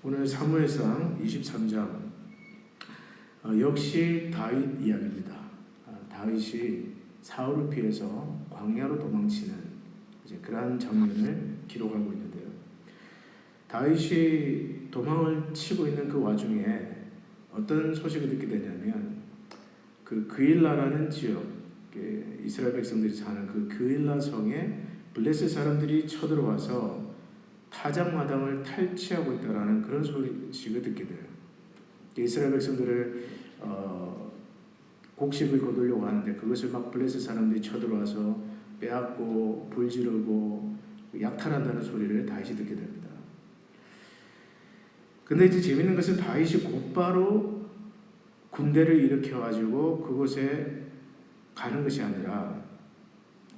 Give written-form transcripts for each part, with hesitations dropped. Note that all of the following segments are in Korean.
오늘 사무엘상 23장 역시 다윗 이야기입니다. 다윗이 사울을 피해서 광야로 도망치는 그러한 장면을 기록하고 있는데요. 다윗이 도망을 치고 있는 그 와중에 어떤 소식을 듣게 되냐면 그일라라는 지역, 이스라엘 백성들이 사는 그 그일라 성에 블레셋 사람들이 쳐들어와서 타작마당을 탈취하고 있다라는 그런 소식을 듣게 돼요. 이스라엘 백성들을 곡식을 거두려고 하는데 그것을 막 블레셋 사람들이 쳐들어와서 빼앗고 불지르고 약탈한다는 소리를 다윗이 듣게 됩니다. 근데 이제 재밌는 것은 다윗이 곧바로 군대를 일으켜가지고 그곳에 가는 것이 아니라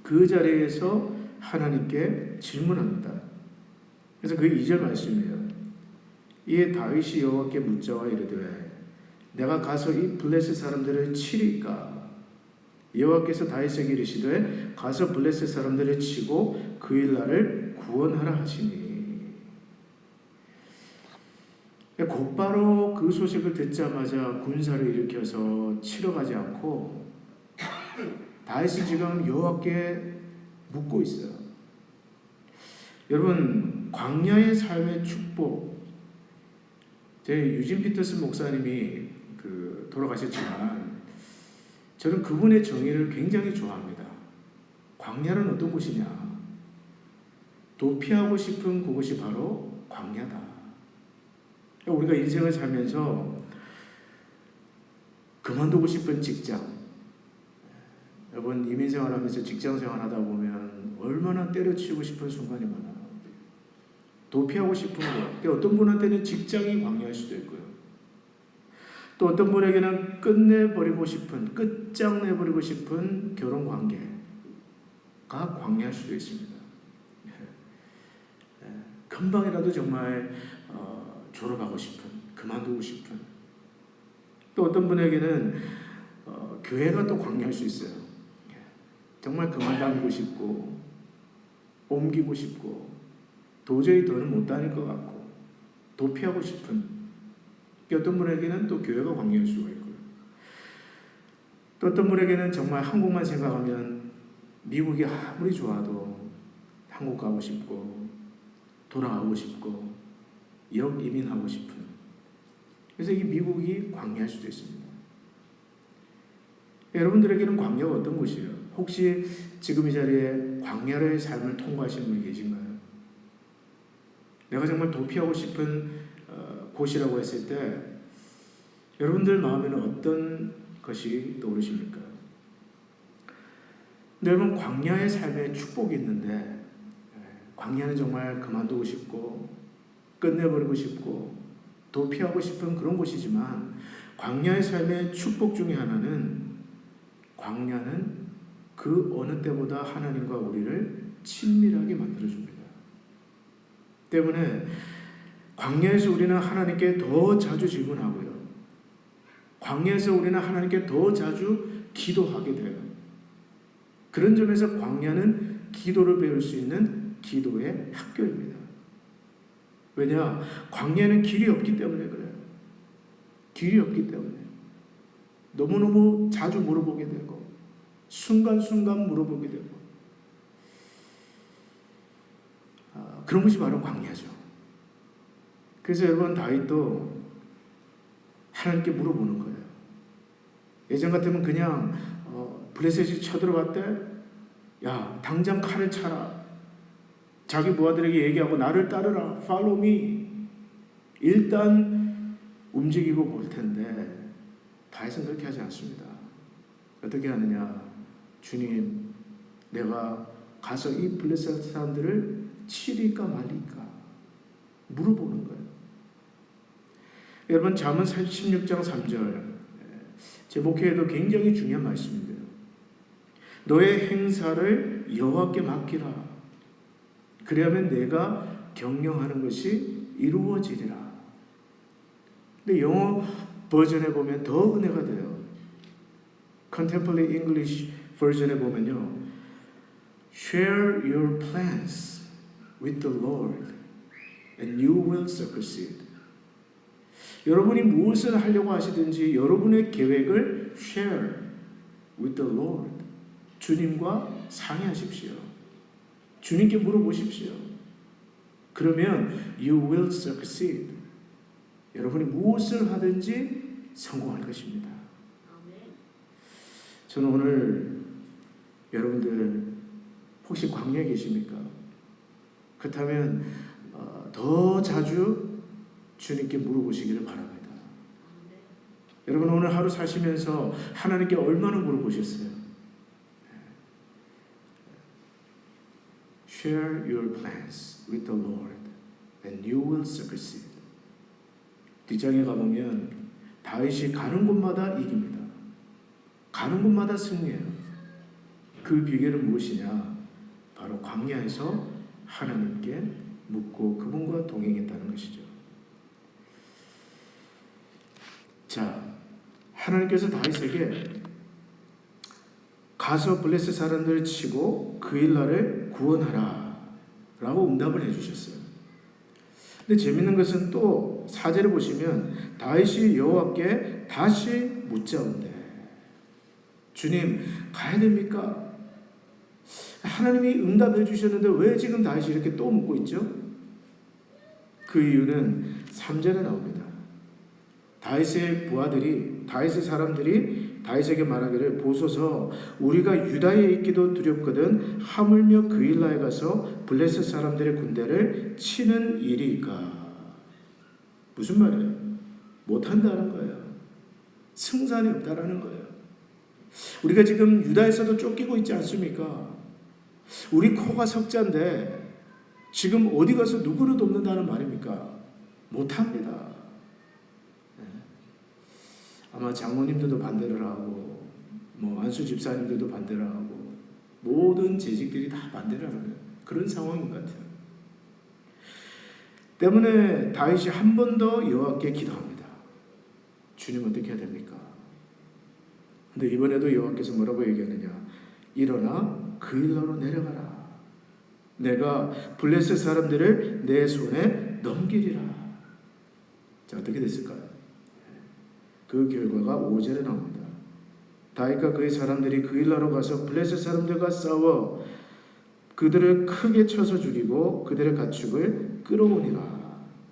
그 자리에서 하나님께 질문합니다. 그래서 그게 2절 말씀이에요. 이에 다윗이 여호와께 묻자와 이르되 내가 가서 이 블레셋 사람들을 치리까? 여호와께서 다윗에게 이르시되 가서 블레셋 사람들을 치고 그일라를 구원하라 하시니. 곧바로 그 소식을 듣자마자 군사를 일으켜서 치러 가지 않고 다윗이 지금 여호와께 묻고 있어요. 여러분, 광야의 삶의 축복, 제 유진 피터슨 목사님이 돌아가셨지만 저는 그분의 정의를 굉장히 좋아합니다. 광야는 어떤 곳이냐? 도피하고 싶은 그곳이 바로 광야다. 우리가 인생을 살면서 그만두고 싶은 직장, 여러분 이민생활하면서 직장생활 하다 보면 얼마나 때려치우고 싶은 순간이 많아요. 도피하고 싶은 것. 어떤 분한테는 직장이 광야일 수도 있고요. 또 어떤 분에게는 끝내버리고 싶은, 끝장내버리고 싶은 결혼관계가 광야일 수도 있습니다. 금방이라도 정말 졸업하고 싶은, 그만두고 싶은. 또 어떤 분에게는 교회가 또 광야일 수 있어요. 정말 그만 다니고 싶고 옮기고 싶고 도저히 더는 못 다닐 것 같고 도피하고 싶은. 어떤 분에게는 또 교회가 광야일 수가 있고요. 또 어떤 분에게는 정말 한국만 생각하면 미국이 아무리 좋아도 한국 가고 싶고 돌아가고 싶고 역이민하고 싶은. 그래서 이 미국이 광야일 수도 있습니다. 여러분들에게는 광야가 어떤 곳이에요? 혹시 지금 이 자리에 광야의 삶을 통과하시는 분이 계신가요? 내가 정말 도피하고 싶은 곳이라고 했을 때 여러분들 마음에는 어떤 것이 떠오르십니까? 근데 여러분, 광야의 삶에 축복이 있는데 광야는 정말 그만두고 싶고 끝내버리고 싶고 도피하고 싶은 그런 곳이지만 광야의 삶의 축복 중에 하나는 광야는 그 어느 때보다 하나님과 우리를 친밀하게 만들어줍니다. 때문에 광야에서 우리는 하나님께 더 자주 질문하고요. 광야에서 우리는 하나님께 더 자주 기도하게 돼요. 그런 점에서 광야는 기도를 배울 수 있는 기도의 학교입니다. 왜냐? 광야에는 길이 없기 때문에 그래요. 길이 없기 때문에 너무너무 자주 물어보게 되고 순간순간 물어보게 되고 그런 것이 바로 광야죠. 그래서 여러분, 다윗도 하나님께 물어보는 거예요. 예전 같으면 그냥 블레셋이 쳐들어갔대, 야 당장 칼을 차라, 자기 부하들에게 얘기하고 나를 따르라, follow me, 일단 움직이고 볼 텐데 다윗은 그렇게 하지 않습니다. 어떻게 하느냐? 주님, 내가 가서 이 블레셋 사람들을 치리까 말리까 물어보는 거예요. 여러분, 잠언 16장 3절, 제 목회에도 굉장히 중요한 말씀인데요. 너의 행사를 여호와께 맡기라. 그래야면 내가 경영하는 것이 이루어지리라. 근데 영어 버전에 보면 더 은혜가 돼요. Contemporary English 버전에 보면요, share your plans with the Lord and you will succeed. 여러분이 무엇을 하려고 하시든지 여러분의 계획을 share with the Lord. 주님과 상의하십시오. 주님께 물어보십시오. 그러면 you will succeed. 여러분이 무엇을 하든지 성공할 것입니다. 저는 오늘 여러분들 혹시 광야에 계십니까? 그렇다면 더 자주 주님께 물어보시기를 바랍니다. 여러분 오늘 하루 사시면서 하나님께 얼마나 물어보셨어요? Share your plans with the Lord and you will succeed. 뒷장에 가보면 다윗이 가는 곳마다 이깁니다. 가는 곳마다 승리해요. 그 비결은 무엇이냐? 바로 광야에서 하나님께 묻고 그분과 동행했다는 것이죠. 자, 하나님께서 다윗에게 가서 블레셋 사람들을 치고 그 일날을 구원하라 라고 응답을 해주셨어요. 근데 재밌는 것은 또 4절을 보시면 다윗이 여호와께 다시 묻자온대. 주님 가야 됩니까? 하나님이 응답해 주셨는데 왜 지금 다윗이 이렇게 또 묻고 있죠? 그 이유는 3절에 나옵니다. 다윗의 부하들이, 다윗의 사람들이 다윗에게 말하기를 보소서 우리가 유다에 있기도 두렵거든 하물며 그 일라에 가서 블레셋 사람들의 군대를 치는 일이니까. 무슨 말이에요? 못한다는 거예요. 승산이 없다라는 거예요. 우리가 지금 유다에서도 쫓기고 있지 않습니까? 우리 코가 석자인데 지금 어디 가서 누구를 돕는다는 말입니까? 못합니다. 아마 장모님들도 반대를 하고 안수 집사님들도 반대를 하고 모든 재직들이 다 반대를 하는 그런 상황인 것 같아요. 때문에 다윗이 한 번 더 여호와께 기도합니다. 주님 어떻게 해야 됩니까? 근데 이번에도 여호와께서 뭐라고 얘기하느냐? 일어나 그 일로 내려가라. 내가 블레셋 사람들을 내 손에 넘기리라. 자, 어떻게 됐을까요? 그 결과가 5절에 나옵니다. 다윗과 그의 사람들이 그 일라로 가서 블레셋 사람들과 싸워 그들을 크게 쳐서 죽이고 그들의 가축을 끌어오니라.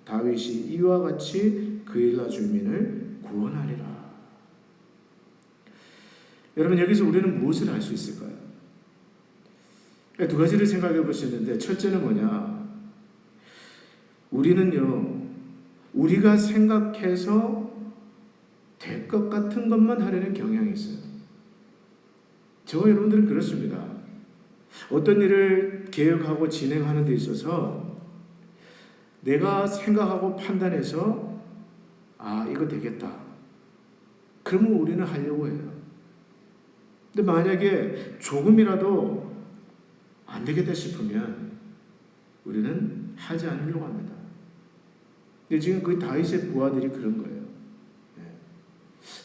다윗이 이와 같이 그 일라 주민을 구원하리라. 여러분 여기서 우리는 무엇을 알 수 있을까요? 두 가지를 생각해 보시는데 첫째는 뭐냐? 우리는요 우리가 생각해서 될 것 같은 것만 하려는 경향이 있어요. 저와 여러분들은 그렇습니다. 어떤 일을 계획하고 진행하는 데 있어서 내가 생각하고 판단해서 이거 되겠다. 그러면 우리는 하려고 해요. 근데 만약에 조금이라도 안 되겠다 싶으면 우리는 하지 않으려고 합니다. 근데 지금 그 다윗의 부하들이 그런 거예요.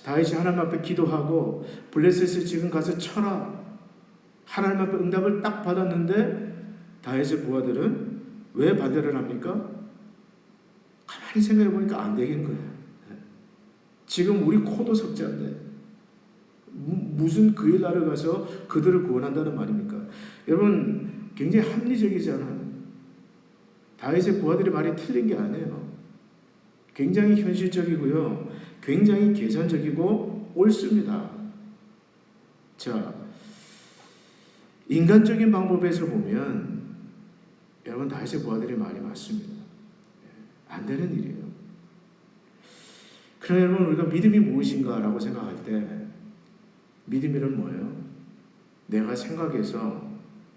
다윗이 하나님 앞에 기도하고 블레셋을 지금 가서 쳐라. 하나님 앞에 응답을 딱 받았는데 다윗의 부하들은 왜 반대를 합니까? 가만히 생각해 보니까 안 되겠는 거예요. 지금 우리 코도 석자인데 무슨 그 일날을 가서 그들을 구원한다는 말입니까? 여러분 굉장히 합리적이잖아요. 다윗의 부하들의 말이 틀린 게 아니에요. 굉장히 현실적이고요. 굉장히 계산적이고 옳습니다. 자, 인간적인 방법에서 보면 여러분 다윗의 부하들의 말이 맞습니다. 안 되는 일이에요. 그러나 여러분 우리가 믿음이 무엇인가라고 생각할 때 믿음이란 뭐예요? 내가 생각해서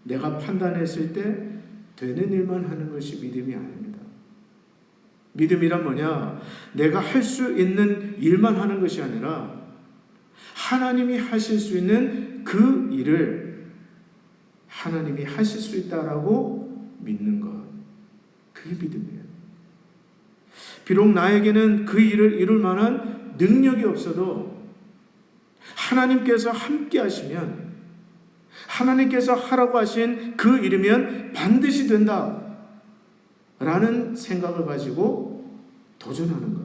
내가 판단했을 때 되는 일만 하는 것이 믿음이 아닙니다. 믿음이란 뭐냐? 내가 할 수 있는 일만 하는 것이 아니라 하나님이 하실 수 있는 그 일을 하나님이 하실 수 있다라고 믿는 것. 그게 믿음이에요. 비록 나에게는 그 일을 이룰 만한 능력이 없어도 하나님께서 함께 하시면 하나님께서 하라고 하신 그 일이면 반드시 된다 라는 생각을 가지고 도전하는 것.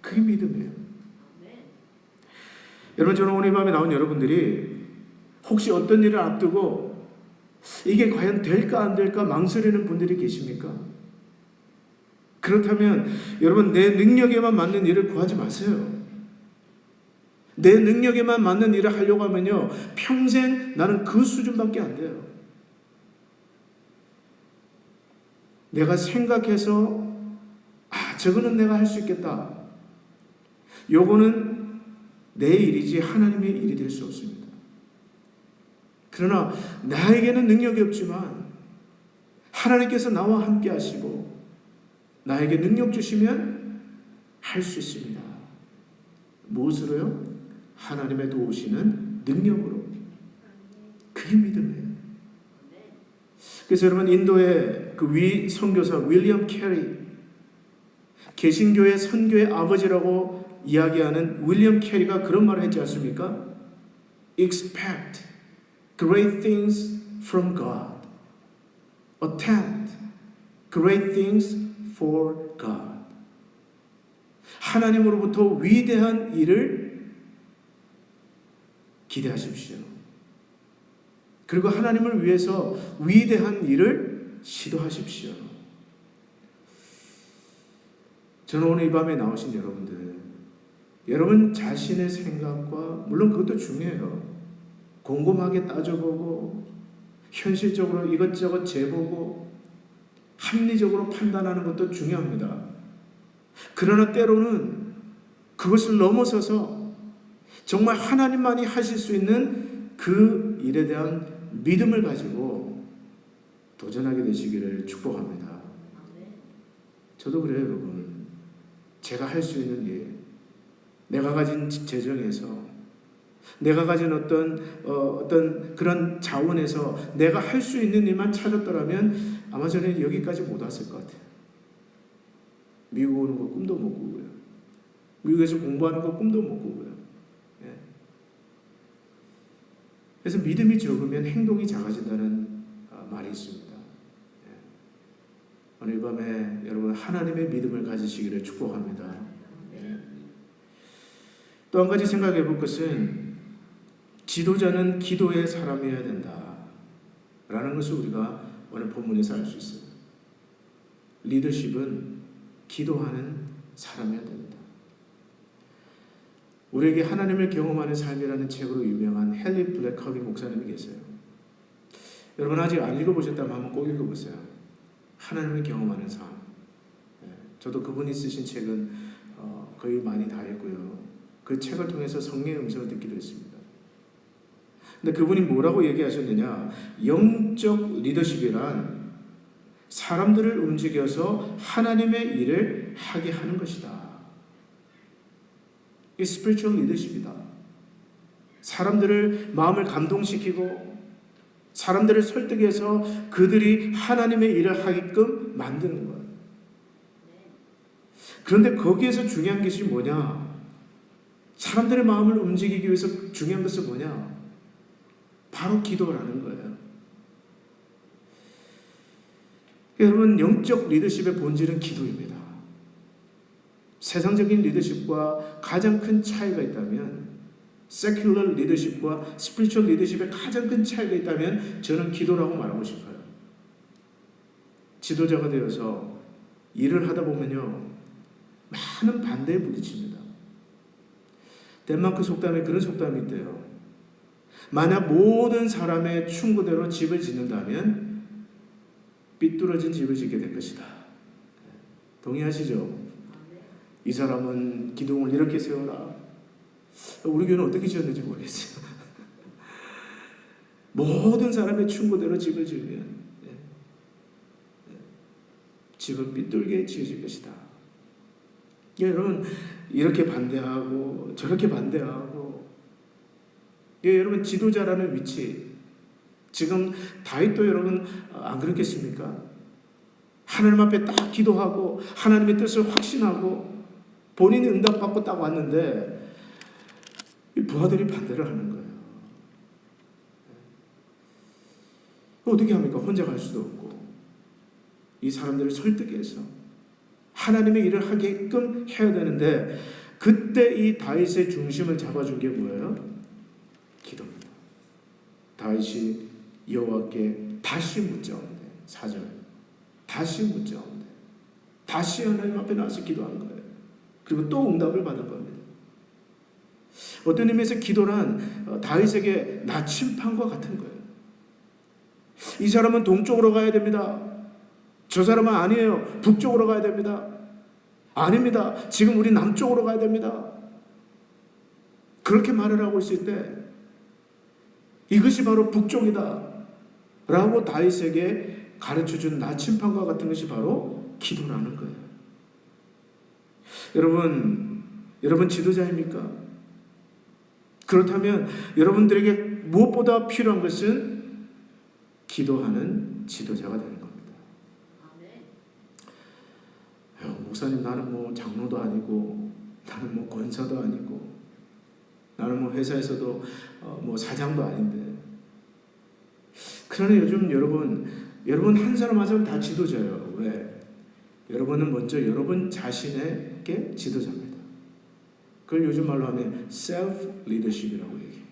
그게 믿음이에요. 여러분, 저는 오늘 밤에 나온 여러분들이 혹시 어떤 일을 앞두고 이게 과연 될까 안 될까 망설이는 분들이 계십니까? 그렇다면 여러분, 내 능력에만 맞는 일을 구하지 마세요. 내 능력에만 맞는 일을 하려고 하면요, 평생 나는 그 수준밖에 안 돼요. 내가 생각해서 저거는 내가 할 수 있겠다. 요거는 내 일이지 하나님의 일이 될 수 없습니다. 그러나 나에게는 능력이 없지만 하나님께서 나와 함께 하시고 나에게 능력 주시면 할 수 있습니다. 무엇으로요? 하나님의 도우시는 능력으로. 그게 믿음이에요. 그래서 여러분, 인도의 그 선교사 윌리엄 캐리, 개신교의 선교의 아버지라고 이야기하는 윌리엄 캐리가 그런 말을 했지 않습니까? Expect great things from God. Attempt great things for God. 하나님으로부터 위대한 일을 기대하십시오. 그리고 하나님을 위해서 위대한 일을 시도하십시오. 저는 오늘 이 밤에 나오신 여러분들, 여러분 자신의 생각과, 물론 그것도 중요해요. 곰곰하게 따져보고 현실적으로 이것저것 재보고 합리적으로 판단하는 것도 중요합니다. 그러나 때로는 그것을 넘어서서 정말 하나님만이 하실 수 있는 그 일에 대한 믿음을 가지고 도전하게 되시기를 축복합니다. 저도 그래요, 여러분. 제가 할 수 있는 일, 내가 가진 재정에서, 내가 가진 어떤 그런 자원에서 내가 할 수 있는 일만 찾았더라면 아마 저는 여기까지 못 왔을 것 같아요. 미국 오는 거 꿈도 못 꾸고요. 미국에서 공부하는 거 꿈도 못 꾸고요. 그래서 믿음이 적으면 행동이 작아진다는 말이 있습니다. 오늘 밤에 여러분 하나님의 믿음을 가지시기를 축복합니다. 또 한 가지 생각해 볼 것은 지도자는 기도의 사람이어야 된다 라는 것을 우리가 오늘 본문에서 알 수 있어요. 리더십은 기도하는 사람이어야 됩니다. 우리에게 하나님을 경험하는 삶이라는 책으로 유명한 헨리 블랙커비 목사님이 계세요. 여러분 아직 안 읽어보셨다면 한번 꼭 읽어보세요. 하나님을 경험하는 삶. 저도 그분이 쓰신 책은 거의 많이 다 읽고요. 그 책을 통해서 성령의 음성을 듣기도 했습니다. 근데 그분이 뭐라고 얘기하셨느냐? 영적 리더십이란 사람들을 움직여서 하나님의 일을 하게 하는 것이다. 이 스피리추얼 리더십이다. 사람들을 마음을 감동시키고 사람들을 설득해서 그들이 하나님의 일을 하게끔 만드는 거예요. 그런데 거기에서 중요한 것이 뭐냐? 사람들의 마음을 움직이기 위해서 중요한 것은 뭐냐? 바로 기도라는 거예요. 여러분, 영적 리더십의 본질은 기도입니다. 세상적인 리더십과 가장 큰 차이가 있다면, secular 리더십과 spiritual 리더십의 가장 큰 차이가 있다면 저는 기도라고 말하고 싶어요. 지도자가 되어서 일을 하다 보면요, 많은 반대에 부딪힙니다. 덴마크 속담에 그런 속담이 있대요. 만약 모든 사람의 충고대로 집을 짓는다면 삐뚤어진 집을 짓게 될 것이다. 동의하시죠? 이 사람은 기둥을 이렇게 세워라. 우리 교회는 어떻게 지었는지 모르겠어요. 모든 사람의 충고대로 집을 지으면 집은 삐뚤게 지어질 것이다. 여러분 이렇게 반대하고 저렇게 반대하고, 여러분 지도자라는 위치, 지금 다윗도 여러분 안 그렇겠습니까? 하나님 앞에 딱 기도하고 하나님의 뜻을 확신하고 본인이 응답받고 딱 왔는데 이 부하들이 반대를 하는 거예요. 어떻게 합니까? 혼자 갈 수도 없고 이 사람들을 설득해서 하나님의 일을 하게끔 해야 되는데 그때 이 다윗의 중심을 잡아준 게 뭐예요? 기도입니다. 다윗이 여호와께 다시 묻자온대. 4절 다시 묻자온대. 다시 하나님 앞에 나와서 기도한 거예요. 그리고 또 응답을 받은 겁니다. 어떤 의미에서 기도란 다윗에게 나침판과 같은 거예요. 이 사람은 동쪽으로 가야 됩니다. 저 사람은 아니에요. 북쪽으로 가야 됩니다. 아닙니다. 지금 우리 남쪽으로 가야 됩니다. 그렇게 말을 하고 있을 때 이것이 바로 북쪽이다 라고 다윗에게 가르쳐준 나침판과 같은 것이 바로 기도라는 거예요. 여러분 지도자입니까? 그렇다면 여러분들에게 무엇보다 필요한 것은 기도하는 지도자가 되는 겁니다. 목사님, 나는 뭐 장로도 아니고 나는 뭐 권사도 아니고 나는 뭐 회사에서도 뭐 사장도 아닌데. 그러나 요즘 여러분 한 사람 한 사람 다 지도자예요. 왜? 여러분은 먼저 여러분 자신에게 지도자입니다. 그걸 요즘 말로 하면 self leadership이라고 얘기해요.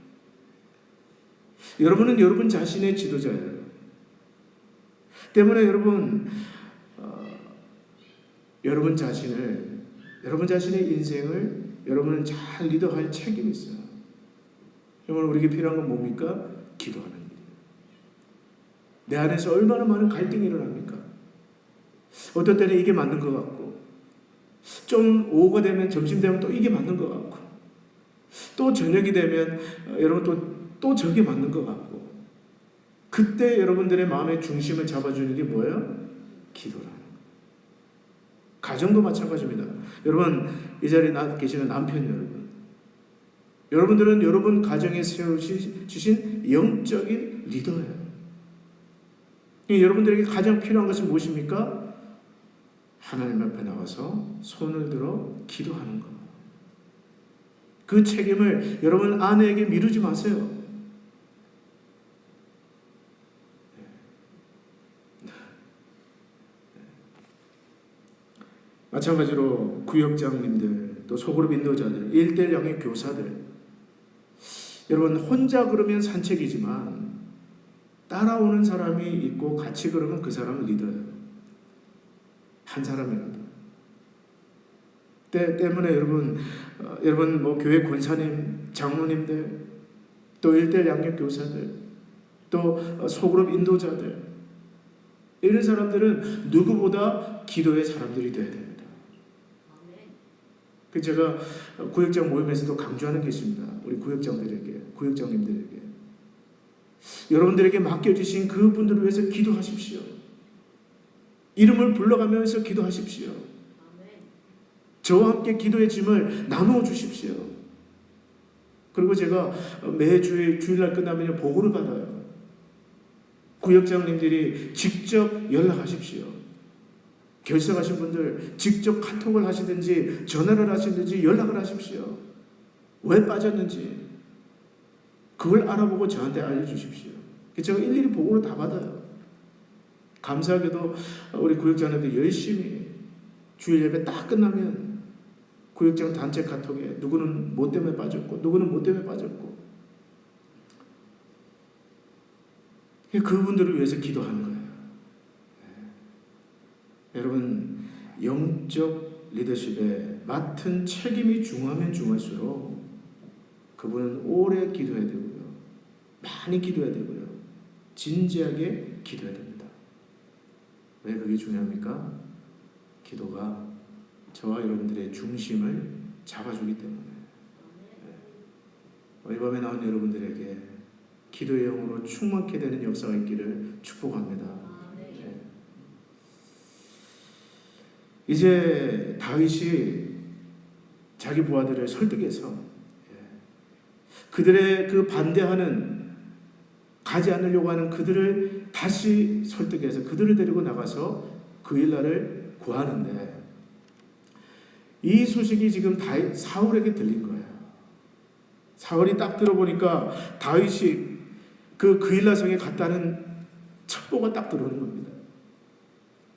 여러분은 여러분 자신의 지도자예요. 때문에 여러분 자신의 인생을 여러분은 잘 리더할 책임이 있어요. 여러분, 우리에게 필요한 건 뭡니까? 기도하는 일. 내 안에서 얼마나 많은 갈등이 일어납니까? 어떤 때는 이게 맞는 것 같고, 좀 오후가 되면 점심 되면 또 이게 맞는 것 같고, 또 저녁이 되면 여러분 또 저게 맞는 것 같고, 그때 여러분들의 마음의 중심을 잡아주는 게 뭐예요? 기도라는 거예요. 가정도 마찬가지입니다. 여러분, 이 자리에 계시는 남편 여러분들은 여러분 가정에 세워주신 영적인 리더예요. 여러분들에게 가장 필요한 것은 무엇입니까? 하나님 앞에 나와서 손을 들어 기도하는 것. 그 책임을 여러분 아내에게 미루지 마세요. 마찬가지로 구역장님들, 또 소그룹 인도자들, 1:1 영의 교사들, 여러분 혼자 걸으면 산책이지만 따라오는 사람이 있고 같이 걸으면 그 사람은 리더예요. 한 사람이라도. 때문에 여러분 뭐 교회 권사님, 장로님들, 또 1:1 양육 교사들, 또 소그룹 인도자들, 이런 사람들은 누구보다 기도의 사람들이 되어야 됩니다. 제가 구역장 모임에서도 강조하는 게 있습니다. 우리 구역장님들에게 여러분들에게 맡겨주신 그분들을 위해서 기도하십시오. 이름을 불러가면서 기도하십시오. 저와 함께 기도의 짐을 나누어 주십시오. 그리고 제가 매주 주일날 끝나면 보고를 받아요. 구역장님들이 직접 연락하십시오. 결석하신 분들 직접 카톡을 하시든지 전화를 하시든지 연락을 하십시오. 왜 빠졌는지 그걸 알아보고 저한테 알려주십시오. 제가 일일이 보고를 다 받아요. 감사하게도 우리 구역장님들 열심히 주일 예배 딱 끝나면 구역장 단체 카톡에 누구는 뭐 때문에 빠졌고 누구는 뭐 때문에 빠졌고, 그분들을 위해서 기도하는 거예요. 여러분, 영적 리더십에 맡은 책임이 중하면 중할수록 그분은 오래 기도해야 되고요. 많이 기도해야 되고요. 진지하게 기도해야 됩니다. 왜 그게 중요합니까? 기도가 저와 여러분들의 중심을 잡아주기 때문에. 이 밤에 나온 여러분들에게 기도의 영으로 충만케 되는 역사가 있기를 축복합니다. 이제 다윗이 자기 부하들을 설득해서 그들의 그 반대하는, 가지 않으려고 하는 그들을 다시 설득해서 그들을 데리고 나가서 그 일날을 구하는데, 이 소식이 지금 사울에게 들린 거예요. 사울이 딱 들어보니까 다윗이 그 그일라성에 갔다는 첩보가 딱 들어오는 겁니다.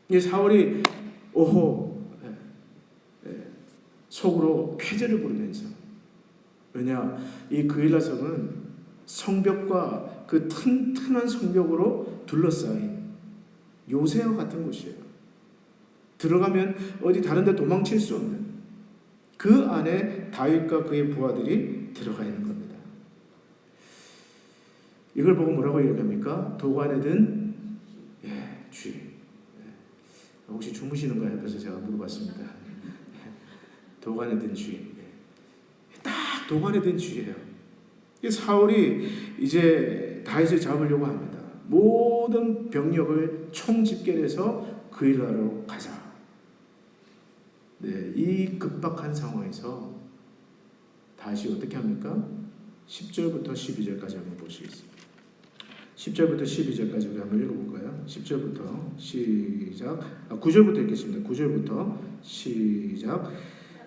이 사울이 오호, 속으로 쾌제를 부르면서, 왜냐, 이 그일라 성은 성벽과 그 튼튼한 성벽으로 둘러싸인 요새와 같은 곳이에요. 들어가면 어디 다른 데 도망칠 수 없는, 그 안에 다윗과 그의 부하들이 들어가 있는 겁니다. 이걸 보고 뭐라고 얘기합니까? 도관에 든 쥐. 혹시 주무시는가요? 그래서 제가 물어봤습니다. 도관에 든 쥐. 딱 도관에 든 쥐예요. 사울이 이제 다윗을 잡으려고 합니다. 모든 병력을 총집결해서 그일라로 가자. 네, 이 급박한 상황에서 다윗이 어떻게 합니까? 10절부터 12절까지 한번 보시겠습니다. 10절부터 12절까지 우리 한번 읽어볼까요? 10절부터 시작. 9절부터 읽겠습니다. 9절부터 시작.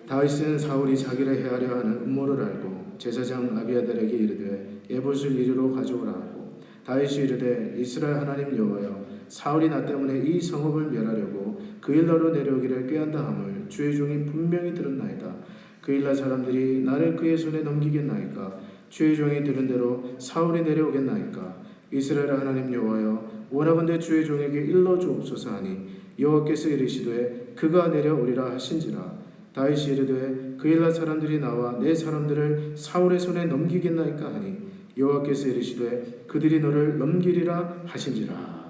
다윗은 사울이 자기를 해하려 하는 음모를 알고 제사장 아비아달에게 이르되 에봇을 이리로 가져오라 하고, 다윗이 이르되 이스라엘 하나님 여호와여, 사울이 나 때문에 이 성읍을 멸하려고 그일라로 내려오기를 꾀한다 함을 주의 종이 분명히 들었나이다. 그일라 사람들이 나를 그의 손에 넘기겠나이까? 주의 종이 들은 대로 사울이 내려오겠나이까? 이스라엘 하나님 여호와여, 원하건대 주의 종에게 일러 주옵소서 하니 여호와께서 이르시되 그가 내려오리라 하신지라. 다윗이 이르되 그일라 사람들이 나와 내 사람들을 사울의 손에 넘기겠나이까 하니 여호와께서 이르시되 그들이 너를 넘기리라 하신지라.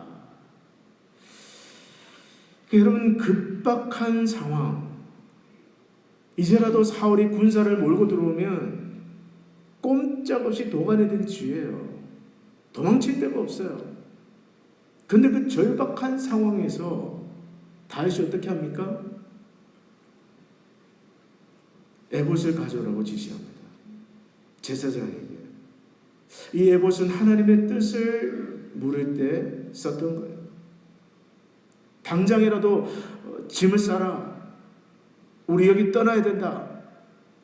여러분, 급박한 상황. 이제라도 사울이 군사를 몰고 들어오면 꼼짝없이 도간에 든 쥐예요. 도망칠 데가 없어요. 근데 그 절박한 상황에서 다윗이 어떻게 합니까? 에봇을 가져오라고 지시합니다. 제사장에게. 이 에봇은 하나님의 뜻을 물을 때 썼던 거예요. 당장이라도 짐을 싸라. 우리 여기 떠나야 된다.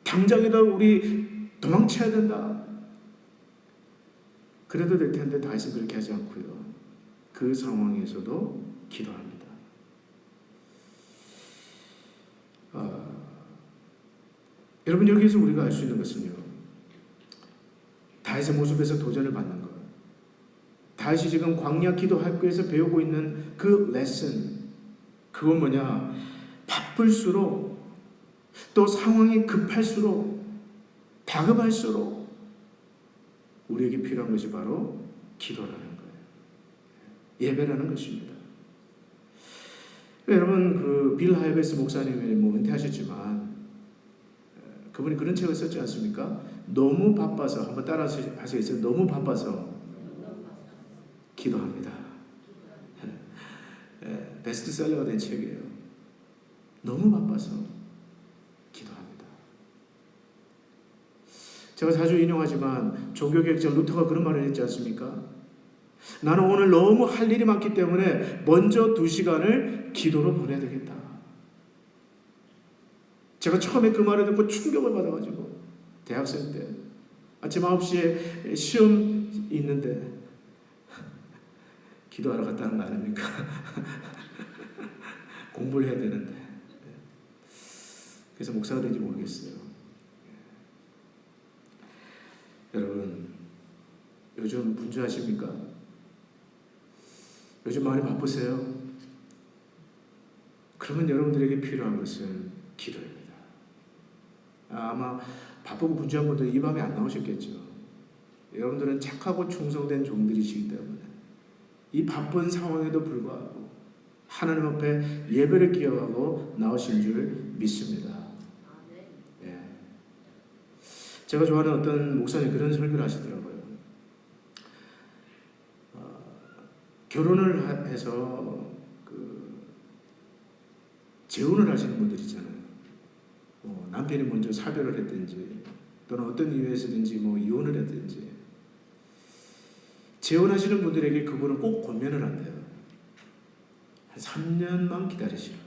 당장이라도 우리 도망쳐야 된다. 그래도 될 텐데 다윗은 그렇게 하지 않고요. 그 상황에서도 기도합니다. 여러분, 여기에서 우리가 알 수 있는 것은요, 다윗의 모습에서 도전을 받는 것, 다윗이 지금 광야 기도 학교에서 배우고 있는 그 레슨, 그건 뭐냐? 바쁠수록, 또 상황이 급할수록, 다급할수록 우리에게 필요한 것이 바로 기도라는 거예요. 예배라는 것입니다. 여러분, 그 빌 하이베스 목사님이 은퇴하셨지만 그분이 그런 책을 썼지 않습니까? 너무 바빠서, 한번 따라 하시겠어요? 너무 바빠서 기도합니다. 베스트셀러가 된 책이에요. 너무 바빠서 기도합니다. 제가 자주 인용하지만 종교개혁자 루터가 그런 말을 했지 않습니까? 나는 오늘 너무 할 일이 많기 때문에 먼저 2시간을 기도로 보내야 되겠다. 제가 처음에 그 말을 듣고 충격을 받아가지고, 대학생 때 아침 9시에 시험 있는데 기도하러 갔다는 거 아닙니까? 공부를 해야 되는데. 그래서 목사가 된지 모르겠어요. 여러분, 요즘 분주하십니까? 요즘 많이 바쁘세요? 그러면 여러분들에게 필요한 것은 기도입니다. 아마 바쁘고 분주한 분들 이 밤에 안 나오셨겠죠. 여러분들은 착하고 충성된 종들이시기 때문에 이 바쁜 상황에도 불구하고 하나님 앞에 예배를 기억하고 나오신 줄 믿습니다. 예. 제가 좋아하는 어떤 목사님 그런 설교를 하시더라고요. 결혼을 해서 재혼을 하시는 분들 있잖아요. 남편이 먼저 사별을 했든지 또는 어떤 이유에서든지 이혼을 했든지, 재혼하시는 분들에게 그분은 꼭 권면을 한대요. 한 3년만 기다리시라.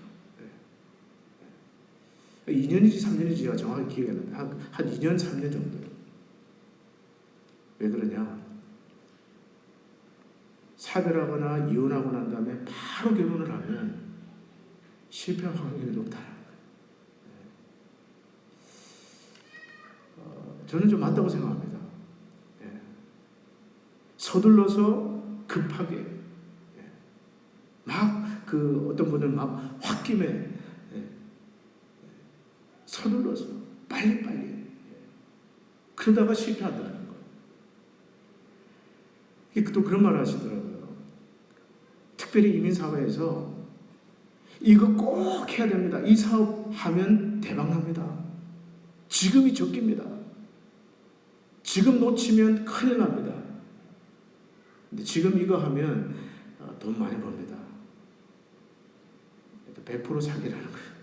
2년인지 3년인지 제가 정확히 기억이 안 나는데 한 2년 3년 정도요. 왜 그러냐? 사별하거나 이혼하고 난 다음에 바로 결혼을 하면 실패 확률이 높다는 거예요. 저는 좀 맞다고 생각합니다. 예. 서둘러서 급하게, 예. 어떤 분은 막 홧김에, 예. 서둘러서 빨리빨리, 예. 그러다가 실패한다는 거예요. 또 그런 말을 하시더라고요. 특별히 이민사회에서 이거 꼭 해야 됩니다. 이 사업 하면 대박 납니다. 지금이 적기입니다. 지금 놓치면 큰일 납니다. 근데 지금 이거 하면 돈 많이 법니다. 100% 사기라는 거예요.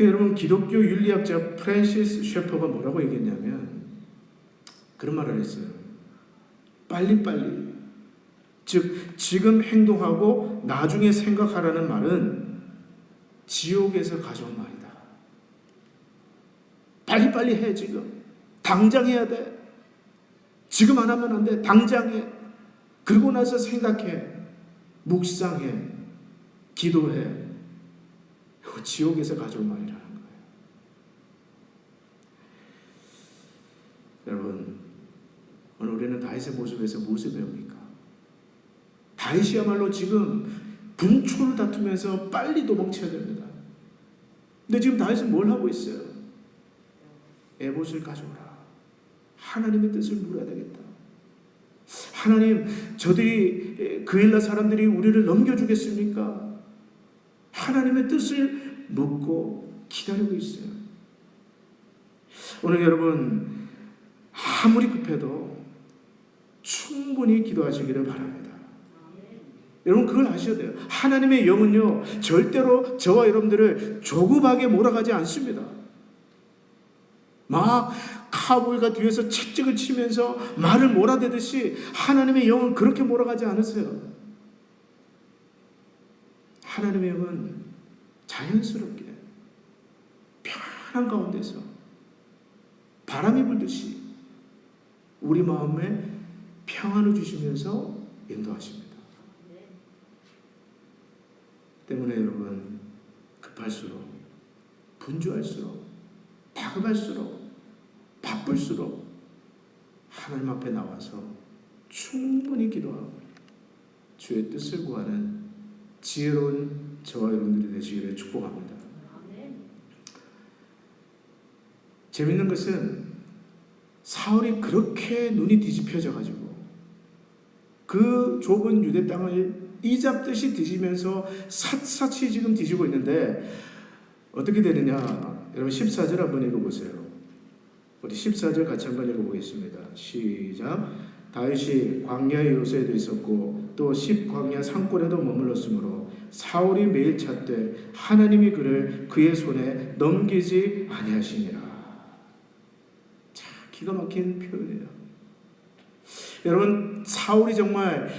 여러분, 기독교 윤리학자 프랜시스 셰퍼가 뭐라고 얘기했냐면 그런 말을 했어요. 빨리빨리, 즉 지금 행동하고 나중에 생각하라는 말은 지옥에서 가져온 말이다. 빨리빨리 해. 지금 당장 해야 돼. 지금 안 하면 안 돼. 당장 해. 그러고 나서 생각해, 묵상해, 기도해. 이거 지옥에서 가져온 말이라는 거예요. 여러분, 오늘 우리는 다윗의 모습에서 무엇을 배웁니까? 다윗이야말로 지금 분초를 다투면서 빨리 도망쳐야 됩니다. 근데 지금 다윗은 뭘 하고 있어요? 에봇을 가져오라. 하나님의 뜻을 물어야 되겠다. 하나님, 저들이 그일라 사람들이 우리를 넘겨주겠습니까? 하나님의 뜻을 묻고 기다리고 있어요. 오늘 여러분, 아무리 급해도 충분히 기도하시기를 바랍니다. 여러분, 그걸 아셔야 돼요. 하나님의 영은요, 절대로 저와 여러분들을 조급하게 몰아가지 않습니다. 막 카우보이가 뒤에서 채찍을 치면서 말을 몰아대듯이 하나님의 영은 그렇게 몰아가지 않으세요. 하나님의 영은 자연스럽게 편한 가운데서 바람이 불듯이 우리 마음에 평안을 주시면서 인도하십니다. 때문에 여러분, 급할수록, 분주할수록, 다급할수록, 바쁠수록 하나님 앞에 나와서 충분히 기도하고 주의 뜻을 구하는 지혜로운 저와 여러분들이 되시기를 축복합니다. 재밌는 것은 사울이 그렇게 눈이 뒤집혀져 가지고 그 좁은 유대 땅을 이잡듯이 뒤지면서 샅샅이 지금 뒤지고 있는데 어떻게 되느냐? 여러분, 14절 한번 읽어보세요. 우리 14절 같이 한번 읽어보겠습니다. 시작. 다윗이 광야의 요새에도 있었고 또 십광야 산골에도 머물렀으므로 사울이 매일 찾되 하나님이 그를 그의 손에 넘기지 아니하시니라. 자, 기가 막힌 표현이에요. 여러분, 사울이 정말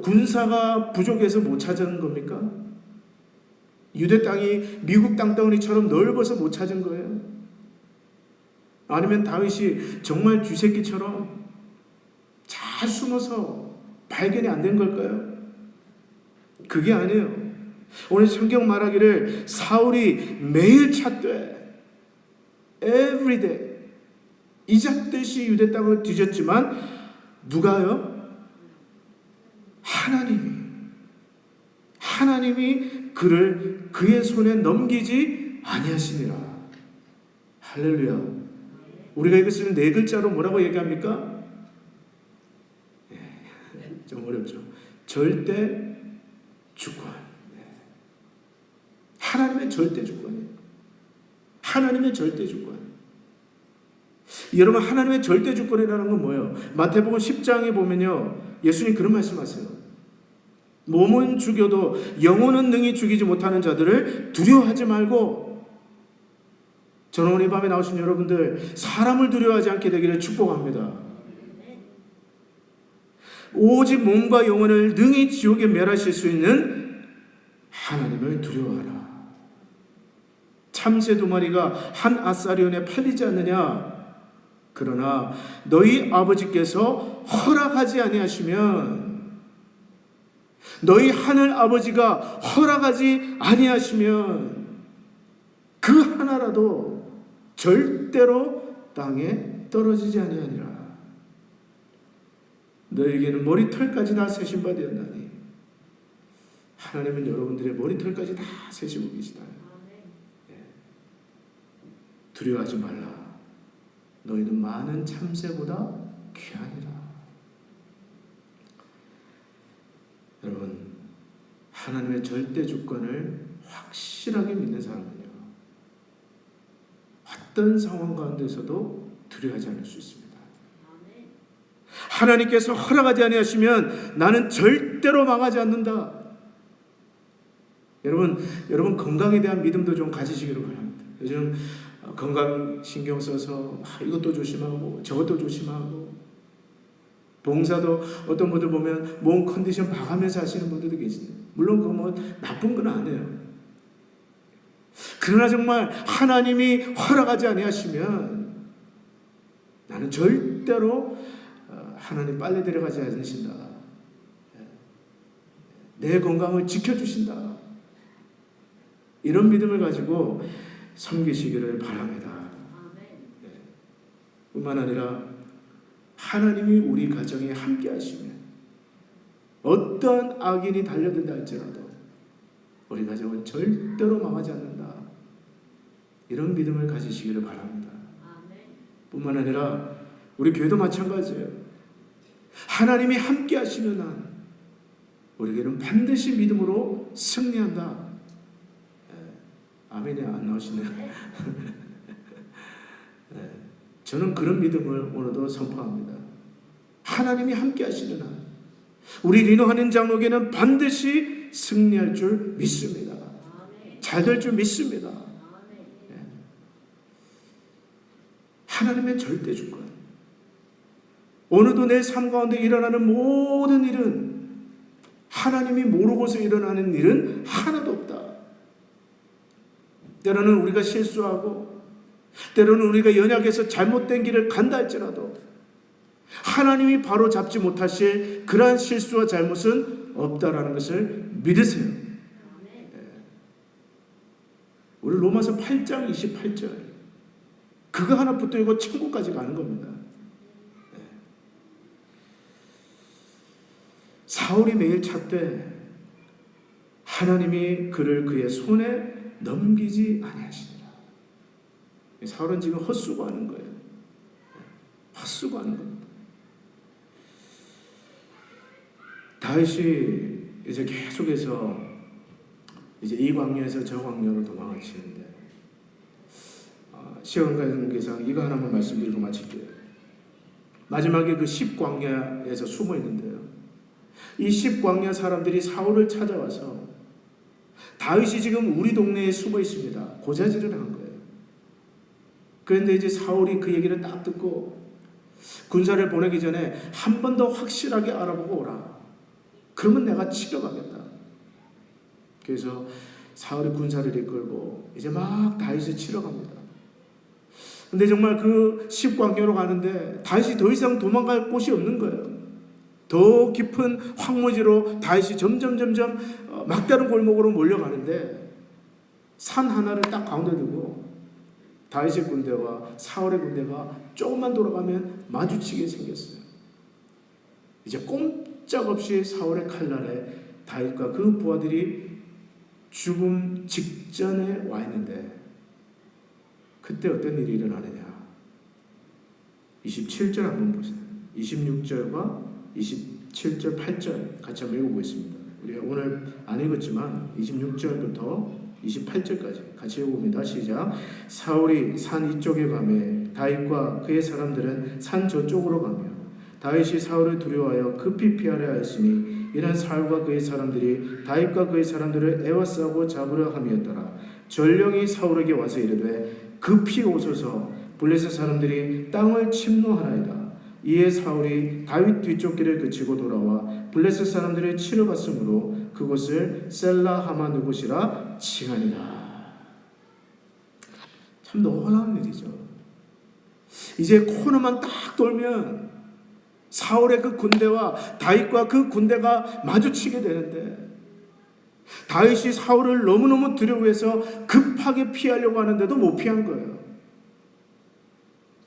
군사가 부족해서 못 찾은 겁니까? 유대 땅이 미국 땅덩어리처럼 넓어서 못 찾은 거예요? 아니면 다윗이 정말 쥐새끼처럼 잘 숨어서 발견이 안 된 걸까요? 그게 아니에요. 오늘 성경 말하기를 사울이 매일 찾되 every day 이잡듯이 유대 땅을 뒤졌지만 누가요? 하나님이 그를 그의 손에 넘기지 아니하시니라. 할렐루야. 우리가 이것을 네 글자로 뭐라고 얘기합니까? 좀 어렵죠. 절대 주권. 하나님의 절대 주권이에요. 하나님의 절대 주권. 여러분, 하나님의 절대 주권이라는 건 뭐예요? 마태복음 10장에 보면요, 예수님 그런 말씀하세요. 몸은 죽여도 영혼은 능히 죽이지 못하는 자들을 두려워하지 말고. 저는 오늘 이 밤에 나오신 여러분들, 사람을 두려워하지 않게 되기를 축복합니다. 오직 몸과 영혼을 능히 지옥에 멸하실 수 있는 하나님을 두려워하라. 참새 2마리가 한 아사리온에 팔리지 않느냐? 그러나 너희 아버지께서 허락하지 아니하시면 너희 하늘 아버지가 허락하지 아니하시면 그 하나라도 절대로 땅에 떨어지지 아니하니라. 너에게는 머리털까지 다 세신 바 되었나니. 하나님은 여러분들의 머리털까지 다 세시고 계시다. 두려워하지 말라. 너희는 많은 참새보다 귀하니라. 여러분, 하나님의 절대 주권을 확실하게 믿는 사람은요, 어떤 상황 가운데서도 두려워하지 않을 수 있습니다. 하나님께서 허락하지 아니하시면 나는 절대로 망하지 않는다. 여러분 건강에 대한 믿음도 좀 가지시기를 바랍니다. 요즘 건강 신경 써서 이것도 조심하고 저것도 조심하고, 봉사도 어떤 분들 보면 몸 컨디션 봐가면서 하시는 분들도 계시네요. 물론 그거 뭐 나쁜 건 아니에요. 그러나 정말 하나님이 허락하지 아니하시면 나는 절대로 하나님 빨리 데려가지 않으신다. 내 건강을 지켜주신다. 이런 믿음을 가지고 섬기시기를 바랍니다. 뿐만 아니라 하나님이 우리 가정에 함께 하시면 어떠한 악인이 달려든다 할지라도 우리 가정은 절대로 망하지 않는다. 이런 믿음을 가지시기를 바랍니다. 뿐만 아니라 우리 교회도 마찬가지예요. 하나님이 함께 하시는 한 우리에게는 반드시 믿음으로 승리한다. 아멘이 안 나오시네요. 저는 그런 믿음을 오늘도 선포합니다. 하나님이 함께 하시는 한 우리 리노하는 장로교는 반드시 승리할 줄 믿습니다. 잘 될 줄 믿습니다. 하나님의 절대 주권. 오늘도 내 삶 가운데 일어나는 모든 일은 하나님이 모르고서 일어나는 일은 하나도 없다. 때로는 우리가 실수하고 때로는 우리가 연약해서 잘못된 길을 간다 할지라도 하나님이 바로 잡지 못하실 그러한 실수와 잘못은 없다라는 것을 믿으세요. 우리 로마서 8장 28절 그거 하나 붙들고 천국까지 가는 겁니다. 사울이 매일 찾되 하나님이 그를 그의 손에 넘기지 아니하시니라. 사울은 지금 헛수고하는 거예요. 헛수고하는 겁니다. 다윗이 이제 계속해서 이제 이 광야에서 저 광야로 도망을 치는데 시간 관계상 이거 하나만 말씀드리고 마칠게요. 마지막에 그 10광야에서 숨어 있는데요. 이 10광야 사람들이 사울을 찾아와서 다윗이 지금 우리 동네에 숨어 있습니다. 고자질을 한 거예요. 그런데 이제 사울이 그 얘기를 딱 듣고 군사를 보내기 전에 한 번 더 확실하게 알아보고 오라. 그러면 내가 치러가겠다. 그래서 사울이 군사를 이끌고 이제 막 다윗을 치러 갑니다. 근데 정말 그 10광야로 가는데 다윗이 더 이상 도망갈 곳이 없는 거예요. 더 깊은 황무지로 다윗이 점점 막다른 골목으로 몰려가는데 산 하나를 딱 가운데 두고 다윗의 군대와 사울의 군대가 조금만 돌아가면 마주치게 생겼어요. 이제 꼼짝없이 사울의 칼날에 다윗과 그 부하들이 죽음 직전에 와 있는데 그때 어떤 일이 일어나느냐. 27절 한번 보세요. 26절과 27절 8절 같이 한번 읽어보겠습니다. 우리가 오늘 안 읽었지만 26절부터 28절까지 같이 읽어봅니다. 시작. 사울이 산 이쪽에 가매 다윗과 그의 사람들은 산 저쪽으로 가며 다윗이 사울을 두려워하여 급히 피하려 하였으니 이는 사울과 그의 사람들이 다윗과 그의 사람들을 애워싸고 잡으려 함이었더라. 전령이 사울에게 와서 이르되 급히 오소서 블레셋 사람들이 땅을 침노하나이다. 이에 사울이 다윗 뒤쪽 길을 그치고 돌아와 블레셋 사람들을 치러 갔으므로 그곳을 셀라 하만 그곳이라 칭하니라. 참 놀라운 일이죠. 이제 코너만 딱 돌면 사울의 그 군대와 다윗과 그 군대가 마주치게 되는데 다윗이 사울을 너무너무 두려워해서 급하게 피하려고 하는데도 못 피한 거예요.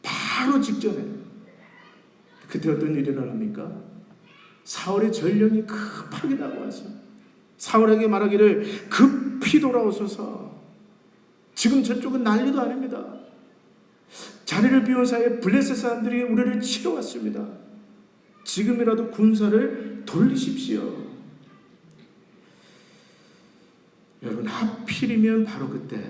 바로 직전에. 그때 어떤 일이 일어납니까? 사울의 전령이 급하게 다가와서 사울에게 말하기를 급히 돌아오소서. 지금 저쪽은 난리도 아닙니다. 자리를 비운 사이에 블레셋 사람들이 우리를 치러 왔습니다. 지금이라도 군사를 돌리십시오. 여러분, 하필이면 바로 그때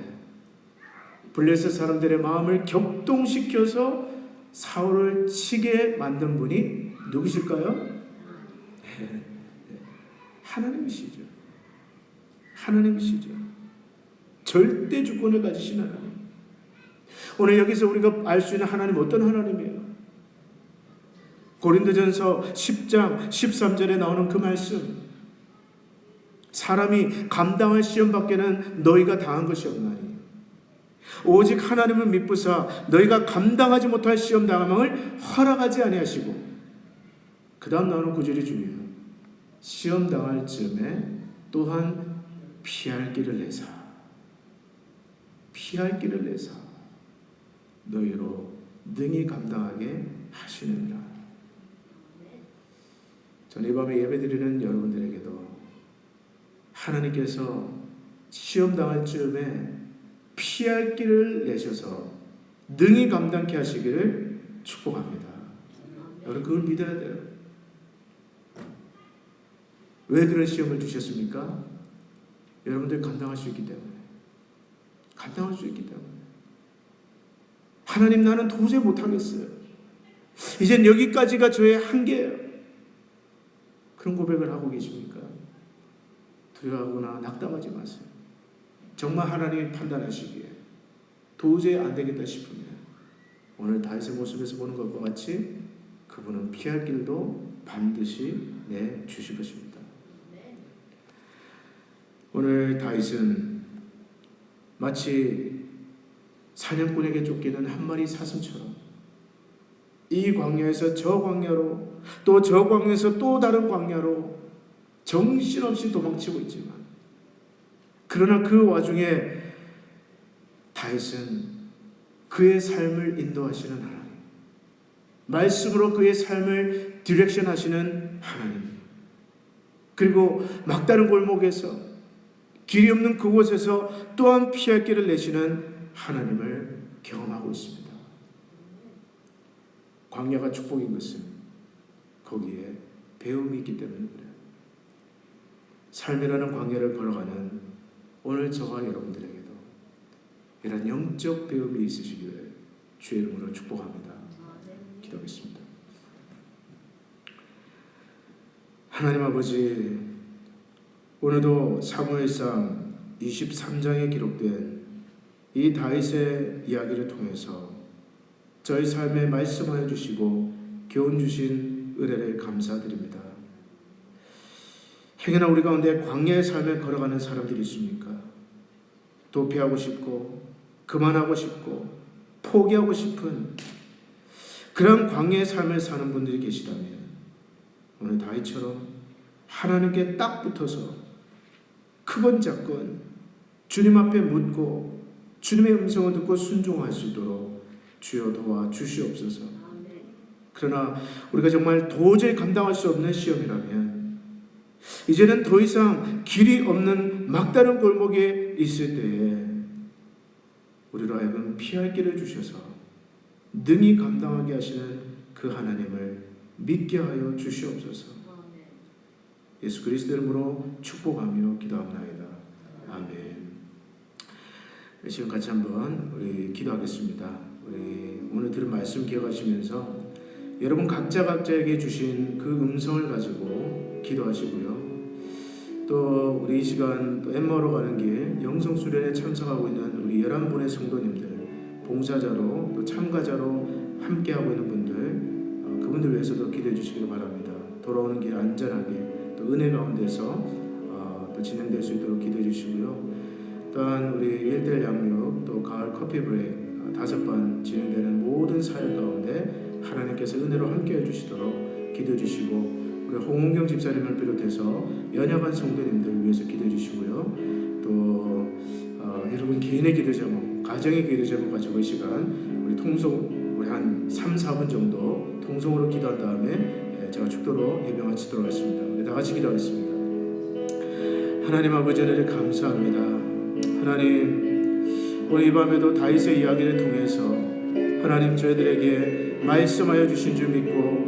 블레셋 사람들의 마음을 격동시켜서 사울을 치게 만든 분이 누구실까요? 하나님이시죠. 하나님이시죠. 절대 주권을 가지신 하나님. 오늘 여기서 우리가 알 수 있는 하나님 어떤 하나님이에요? 고린도전서 10장 13절에 나오는 그 말씀. 사람이 감당할 시험 밖에는 너희가 당한 것이 없나니 오직 하나님을 믿부사 너희가 감당하지 못할 시험 당함을 허락하지 아니하시고, 그 다음 나오는 구절이 중요해요. 시험 당할 즈음에 또한 피할 길을 내사 너희로 능히 감당하게 하시느니라. 저는 이 밤에 예배드리는 여러분들에게도 하나님께서 시험 당할 즈음에 피할 길을 내셔서 능히 감당케 하시기를 축복합니다. 여러분, 그걸 믿어야 돼요. 왜 그런 시험을 주셨습니까? 여러분들 감당할 수 있기 때문에. 감당할 수 있기 때문에. 하나님, 나는 도저히 못하겠어요. 이젠 여기까지가 저의 한계예요. 그런 고백을 하고 계십니까? 두려워하거나 낙담하지 마세요. 정말 하나님이 판단하시기에 도저히 안 되겠다 싶으면 오늘 다윗의 모습에서 보는 것과 같이 그분은 피할 길도 반드시 내주실 것입니다. 오늘 다윗은 마치 사냥꾼에게 쫓기는 한 마리 사슴처럼 이 광야에서 저 광야로, 또 저 광야에서 또 다른 광야로 정신없이 도망치고 있지만, 그러나 그 와중에 다윗은 그의 삶을 인도하시는 하나님, 말씀으로 그의 삶을 디렉션 하시는 하나님, 그리고 막다른 골목에서 길이 없는 그곳에서 또한 피할 길을 내시는 하나님을 경험하고 있습니다. 광야가 축복인 것은 거기에 배움이 있기 때문에 그래요. 삶이라는 광야를 걸어가는 오늘 저와 여러분들에게도 이런 영적 배움이 있으시기를 주의 이름으로 축복합니다. 기도하겠습니다. 하나님 아버지, 오늘도 사무엘상 23장에 기록된 이 다윗의 이야기를 통해서 저희 삶에 말씀하여 주시고 교훈 주신 은혜를 감사드립니다. 행여나 우리 가운데 광야의 삶을 걸어가는 사람들이 있습니까? 도피하고 싶고 그만하고 싶고 포기하고 싶은 그런 광야의 삶을 사는 분들이 계시다면 오늘 다윗처럼 하나님께 딱 붙어서 크건 작건 주님 앞에 묻고 주님의 음성을 듣고 순종할 수 있도록 주여 도와 주시옵소서. 그러나 우리가 정말 도저히 감당할 수 없는 시험이라면 이제는 더 이상 길이 없는 막다른 골목에 있을 때에 우리로 하여금 피할 길을 주셔서 능히 감당하게 하시는 그 하나님을 믿게 하여 주시옵소서. 예수 그리스도 이름으로 축복하며 기도합나이다. 아멘. 지금 같이 한번 우리 기도하겠습니다. 우리 오늘 들은 말씀 기억하시면서 여러분 각자에게 주신 그 음성을 가지고 기도하시고요. 또 우리 이 시간 또 엠마오로 가는 길 영성 수련에 참석하고 있는 우리 11분의 성도님들, 봉사자로 또 참가자로 함께하고 있는 분들, 그분들 위해서도 기도해 주시기를 바랍니다. 돌아오는 길 안전하게 또 은혜 가운데서 또 진행될 수 있도록 기도해 주시고요. 또한 우리 1대1 양육 또 가을 커피 브레이크 5번 진행되는 모든 사역 가운데 하나님께서 은혜로 함께해 주시도록 기도해 주시고 우리 홍은경 집사님을 비롯해서 연약한 성도님들 위해서 기도해 주시고요. 또 여러분 개인의 기도 제목, 가정의 기도 제목 가지고 이 시간 우리 통성 우리 한 3, 4분 정도 통성으로 기도한 다음에 제가 축도로 예배 마치도록 하겠습니다. 우리 다 같이 기도하겠습니다. 하나님 아버지 하나님 감사합니다. 하나님 오늘 이 밤에도 다윗의 이야기를 통해서 하나님 저희들에게 말씀하여 주신 줄 믿고